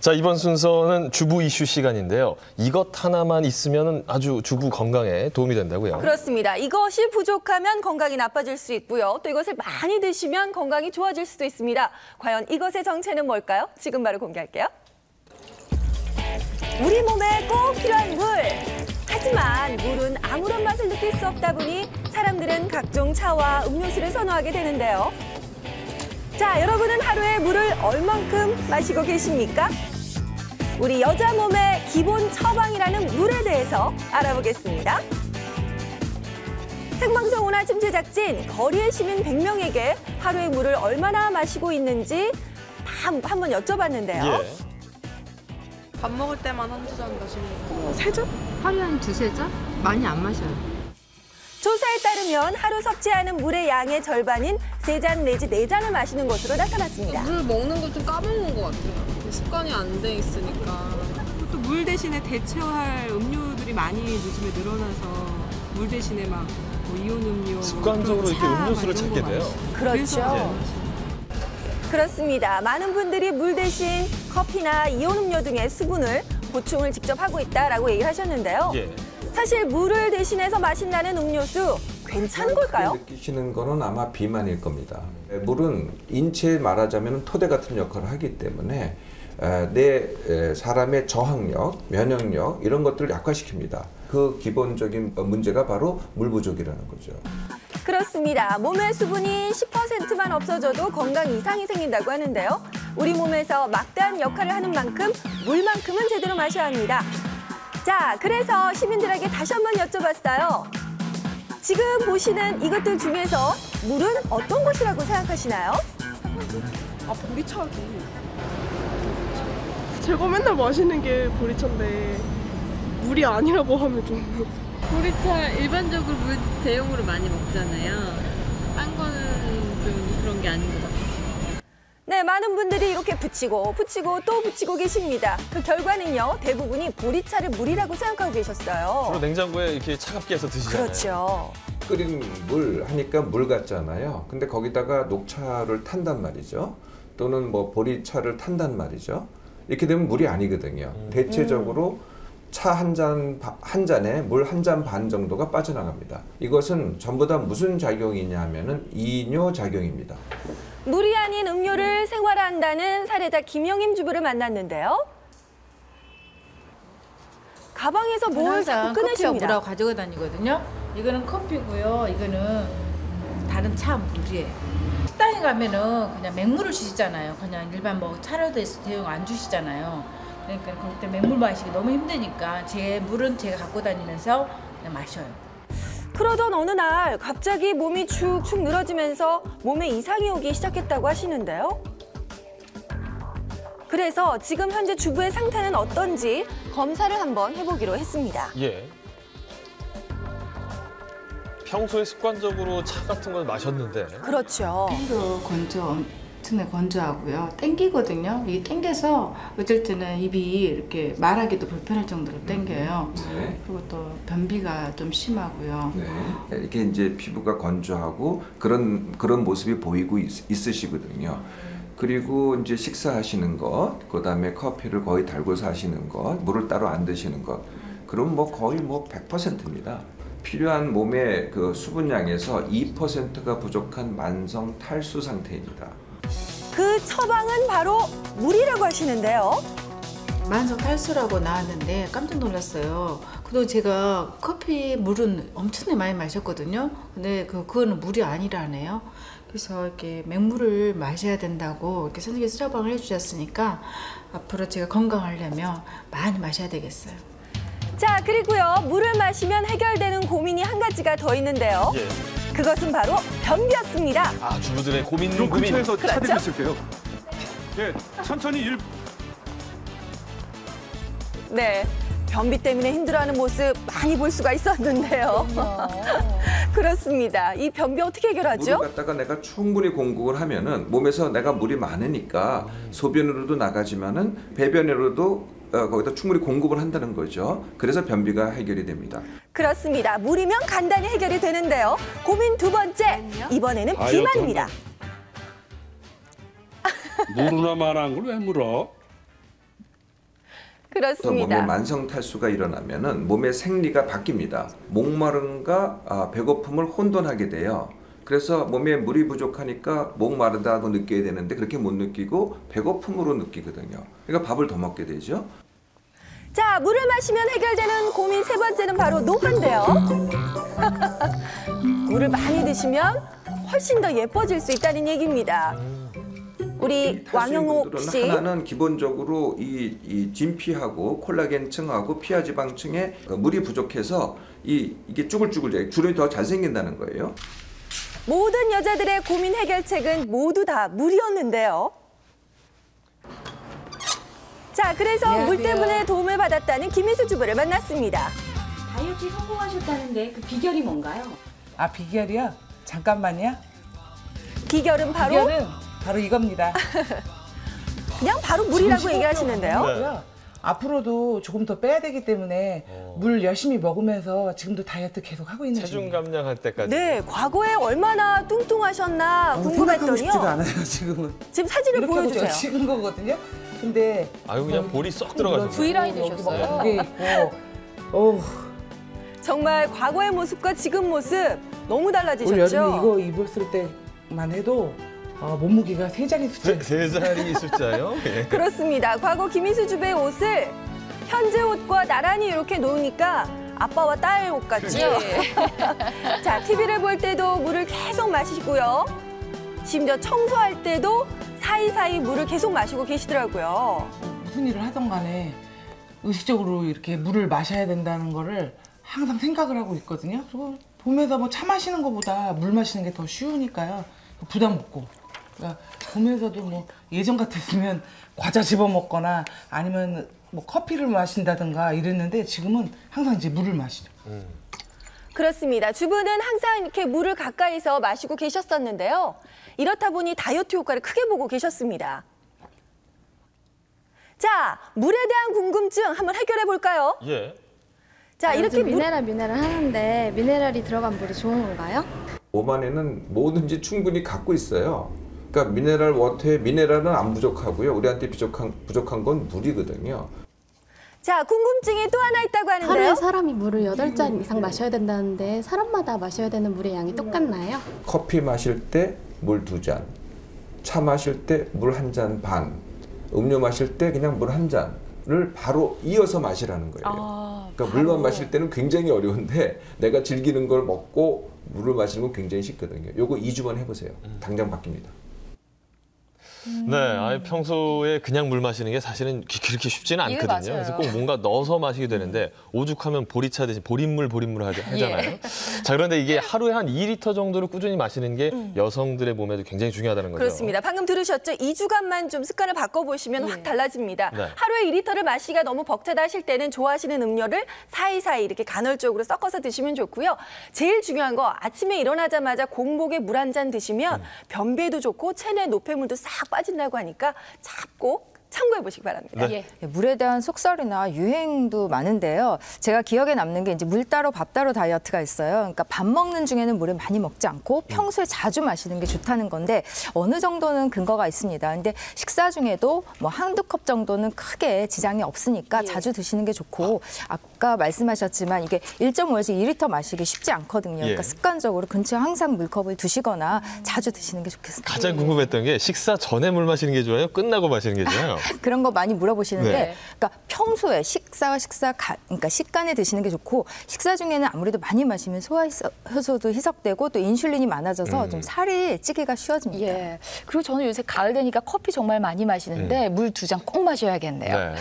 자, 이번 순서는 주부 이슈 시간인데요. 이것 하나만 있으면 아주 주부 건강에 도움이 된다고요. 그렇습니다. 이것이 부족하면 건강이 나빠질 수 있고요. 또 이것을 많이 드시면 건강이 좋아질 수도 있습니다. 과연 이것의 정체는 뭘까요? 지금 바로 공개할게요. 우리 몸에 꼭 필요한 물. 하지만 물은 아무런 맛을 느낄 수 없다 보니 사람들은 각종 차와 음료수를 선호하게 되는데요. 자, 여러분은 하루에 물을 얼만큼 마시고 계십니까? 우리 여자 몸의 기본 처방이라는 물에 대해서 알아보겠습니다. 생방송 오늘 아침 제작진, 거리의 시민 100명에게 하루에 물을 얼마나 마시고 있는지 다 한번 여쭤봤는데요. 예. 밥 먹을 때만 한두 잔 마시는 거. 3잔? 하루에 한 2~3잔? 많이 안 마셔요. 조사에 따르면 하루 섭취하는 물의 양의 절반인 3잔 내지 4잔을 마시는 것으로 나타났습니다. 물 먹는 걸 좀 까먹는 것 같아요. 습관이 안 돼 있으니까. 또 물 대신에 대체할 음료들이 많이 요즘에 늘어나서 물 대신에 막 뭐 이온 음료, 습관적으로 이렇게 음료수를 찾게 돼요. 그렇죠. 그렇습니다. 많은 분들이 물 대신 커피나 이온 음료 등의 수분을 보충을 직접 하고 있다라고 얘기를 하셨는데요. 예. 사실 물을 대신해서 마신다는 음료수 괜찮은 걸까요? 느끼시는 거는 아마 비만일 겁니다. 물은 인체에 말하자면 토대 같은 역할을 하기 때문에 사람의 저항력, 면역력 이런 것들을 약화시킵니다. 그 기본적인 문제가 바로 물 부족이라는 거죠. 그렇습니다. 몸의 수분이 10%만 없어져도 건강 이상이 생긴다고 하는데요. 우리 몸에서 막대한 역할을 하는 만큼 물만큼은 제대로 마셔야 합니다. 자, 그래서 시민들에게 다시 한번 여쭤봤어요. 지금 보시는 이것들 중에서 물은 어떤 것이라고 생각하시나요? 아, 보리차기. 제가 맨날 마시는 게 보리차인데 물이 아니라고 하면 좀... 보리차 일반적으로 물 대용으로 많이 먹잖아요. 딴 거는 좀 그런 게 아닌 것 같아요. 네, 많은 분들이 이렇게 붙이고 또 붙이고 계십니다. 그 결과는요, 대부분이 보리차를 물이라고 생각하고 계셨어요. 주로 냉장고에 이렇게 차갑게 해서 드시잖아요. 그렇죠. 끓인 물 하니까 물 같잖아요. 근데 거기다가 녹차를 탄단 말이죠. 또는 뭐 보리차를 탄단 말이죠. 이렇게 되면 물이 아니거든요. 대체적으로 차 한 잔에 물 1잔 반 정도가 빠져나갑니다. 이것은 전부 다 무슨 작용이냐 하면은 이뇨 작용입니다. 물이 아닌 음료를 생활한다는 사례자 김영임 주부를 만났는데요. 가방에서 뭘 자꾸 커피와 꺼내십니다. 물하고 가지고 다니거든요. 이거는 커피고요. 이거는 다른 차 물이에요. 식당에 가면은 그냥 맹물을 주시잖아요. 그냥 일반 뭐 차로 돼서 대용 안 주시잖아요. 그러니까 그때 맹물 마시기 너무 힘드니까 제 물은 제가 갖고 다니면서 그냥 마셔요. 그러던 어느 날 갑자기 몸이 축축 늘어지면서 몸에 이상이 오기 시작했다고 하시는데요. 그래서 지금 현재 주부의 상태는 어떤지 검사를 한번 해보기로 했습니다. 예. 평소에 습관적으로 차 같은 걸 마셨는데. 그렇죠. 엄청나게 건조하고요. 땡기거든요. 이게 땡겨서 어쩔 때는 입이 이렇게 말하기도 불편할 정도로 땡겨요. 네. 그리고 또 변비가 좀 심하고요. 네. 이렇게 이제 피부가 건조하고 그런 모습이 보이고 있으시거든요. 그리고 이제 식사하시는 것, 그다음에 커피를 거의 달고서 하시는 것, 물을 따로 안 드시는 것, 그럼 뭐 거의 뭐 100%입니다. 필요한 몸의 그 수분량에서 2%가 부족한 만성 탈수 상태입니다. 그 처방은 바로 물이라고 하시는데요. 만성 탈수라고 나왔는데 깜짝 놀랐어요. 그리고 제가 커피, 물은 엄청나게 많이 마셨거든요. 근데 그거는 물이 아니라네요. 그래서 이렇게 맹물을 마셔야 된다고 이렇게 선생님께서 처방을 해주셨으니까 앞으로 제가 건강하려면 많이 마셔야 되겠어요. 자, 그리고요, 물을 마시면 해결되는 고민이 한 가지가 더 있는데요. 예. 그것은 바로 변비였습니다. 아, 주부들의 고민. 근처에서 그렇죠? 차대고 있을게요. 예, 천천히 네, 변비 때문에 힘들어하는 모습 많이 볼 수가 있었는데요. 그렇습니다. 이 변비 어떻게 해결하죠? 물을 갖다가 내가 충분히 공급을 하면은 몸에서 내가 물이 많으니까 소변으로도 나가지만은 배변으로도 거기다 충분히 공급을 한다는 거죠. 그래서 변비가 해결이 됩니다. 그렇습니다. 물이면 간단히 해결이 되는데요. 고민 두 번째, 이번에는 비만입니다. 물으나 말한 걸 왜 물어? 그렇습니다. 몸에 만성 탈수가 일어나면은 몸의 생리가 바뀝니다. 목마름과 배고픔을 혼돈하게 돼요. 그래서 몸에 물이 부족하니까 목마르다고 느껴야 되는데 그렇게 못 느끼고 배고픔으로 느끼거든요. 그러니까 밥을 더 먹게 되죠. 자, 물을 마시면 해결되는 고민 세 번째는 바로 노화인데요. 물을 많이 드시면 훨씬 더 예뻐질 수 있다는 얘기입니다. 우리 왕영옥 탈수 씨. 하나는 기본적으로 이 진피하고 콜라겐층하고 피하지방층에 물이 부족해서 이게 쭈글쭈글 주름이 더 잘생긴다는 거예요. 모든 여자들의 고민 해결책은 모두 다 물이었는데요. 자, 그래서 물 때문에 도움을 받았다는 김희수 주부를 만났습니다. 다이어트에 성공하셨다는데 그 비결이 뭔가요? 아, 비결이요? 잠깐만요. 비결은 바로? 비결은 바로 이겁니다. 그냥 바로 물이라고 얘기하시는데요. 네. 앞으로도 조금 더 빼야 되기 때문에 물 열심히 먹으면서 지금도 다이어트 계속 하고 있는 체중 중이에요. 감량할 때까지. 네, 과거에 얼마나 뚱뚱하셨나 생각하고 궁금했더니요. 싶지도 않아요, 지금은. 지금 사진을 이렇게 하고 보여주세요. 찍은 거거든요. 근데 아유, 그냥 볼이 쏙 들어가죠. V라인 여기 되셨어요. 막 두개 있고. 어우, 정말 과거의 모습과 지금 모습 너무 올 달라지셨죠? 여름에 이거 입었을 때만 해도 몸무게가 3자리 숫자. 세 자리 숫자요? 예. 그렇습니다. 과거 김희수 주부의 옷을 현재 옷과 나란히 이렇게 놓으니까 아빠와 딸 옷 같죠? 자, TV를 볼 때도 물을 계속 마시고요. 심지어 청소할 때도 사이사이 물을 계속 마시고 계시더라고요. 무슨 일을 하던 간에 의식적으로 이렇게 물을 마셔야 된다는 거를 항상 생각을 하고 있거든요. 그리고 보면서 뭐 차 마시는 것보다 물 마시는 게 더 쉬우니까요. 부담 없고. 그러니까 보면서도 뭐 예전 같았으면 과자 집어 먹거나 아니면 뭐 커피를 마신다든가 이랬는데 지금은 항상 이제 물을 마시죠. 그렇습니다. 주부는 항상 이렇게 물을 가까이서 마시고 계셨었는데요. 이렇다 보니 다이어트 효과를 크게 보고 계셨습니다. 자, 물에 대한 궁금증 한번 해결해 볼까요? 예. 자, 이렇게 미네랄 하는데 미네랄이 들어간 물이 좋은 건가요? 몸 안에는 뭐든지 충분히 갖고 있어요. 그러니까 미네랄 워터에 미네랄은 안 부족하고요. 우리한테 부족한 건 물이거든요. 자, 궁금증이 또 하나 있다고 하는데요. 하루에 사람이 물을 8잔 이상 마셔야 된다는데 사람마다 마셔야 되는 물의 양이 똑같나요? 커피 마실 때 물 2잔, 차 마실 때 물 1잔 반, 음료 마실 때 그냥 물 1잔을 바로 이어서 마시라는 거예요. 그러니까 물만 마실 때는 굉장히 어려운데 내가 즐기는 걸 먹고 물을 마시는 건 굉장히 쉽거든요. 요거 2주만 해보세요. 당장 바뀝니다. 네, 평소에 그냥 물 마시는 게 사실은 그렇게 쉽지는 예, 않거든요. 그래서 꼭 뭔가 넣어서 마시게 되는데 오죽하면 보리차 대신 보릿물 하잖아요. 자, 그런데 이게 하루에 한 2리터 정도를 꾸준히 마시는 게 여성들의 몸에도 굉장히 중요하다는 거죠. 그렇습니다. 방금 들으셨죠? 2주간만 좀 습관을 바꿔보시면 확 달라집니다. 네. 하루에 2리터를 마시기가 너무 벅차다 하실 때는 좋아하시는 음료를 사이사이 이렇게 간헐적으로 섞어서 드시면 좋고요. 제일 중요한 거 아침에 일어나자마자 공복에 물 한 잔 드시면 변비에도 좋고 체내 노폐물도 싹 빠진다고 하니까 꼭 참고해 보시기 바랍니다. 네. 물에 대한 속설이나 유행도 많은데요. 제가 기억에 남는 게 이제 물 따로 밥 따로 다이어트가 있어요. 그러니까 밥 먹는 중에는 물을 많이 먹지 않고 평소에 자주 마시는 게 좋다는 건데 어느 정도는 근거가 있습니다. 근데 식사 중에도 뭐 한두 컵 정도는 크게 지장이 없으니까 자주 드시는 게 좋고 아까 말씀하셨지만 이게 1.5에서 2리터 마시기 쉽지 않거든요. 그러니까 습관적으로 근처에 항상 물컵을 두시거나 자주 드시는 게 좋겠습니다. 가장 궁금했던 게 식사 전에 물 마시는 게 좋아요? 끝나고 마시는 게 좋아요? 그런 거 많이 물어보시는데 네. 그러니까 평소에 그러니까 식간에 드시는 게 좋고 식사 중에는 아무래도 많이 마시면 소화효소도 희석되고 또 인슐린이 많아져서 좀 살이 찌기가 쉬워집니다. 그리고 저는 요새 가을 되니까 커피 정말 많이 마시는데 물 2잔 꼭 마셔야겠네요. 네.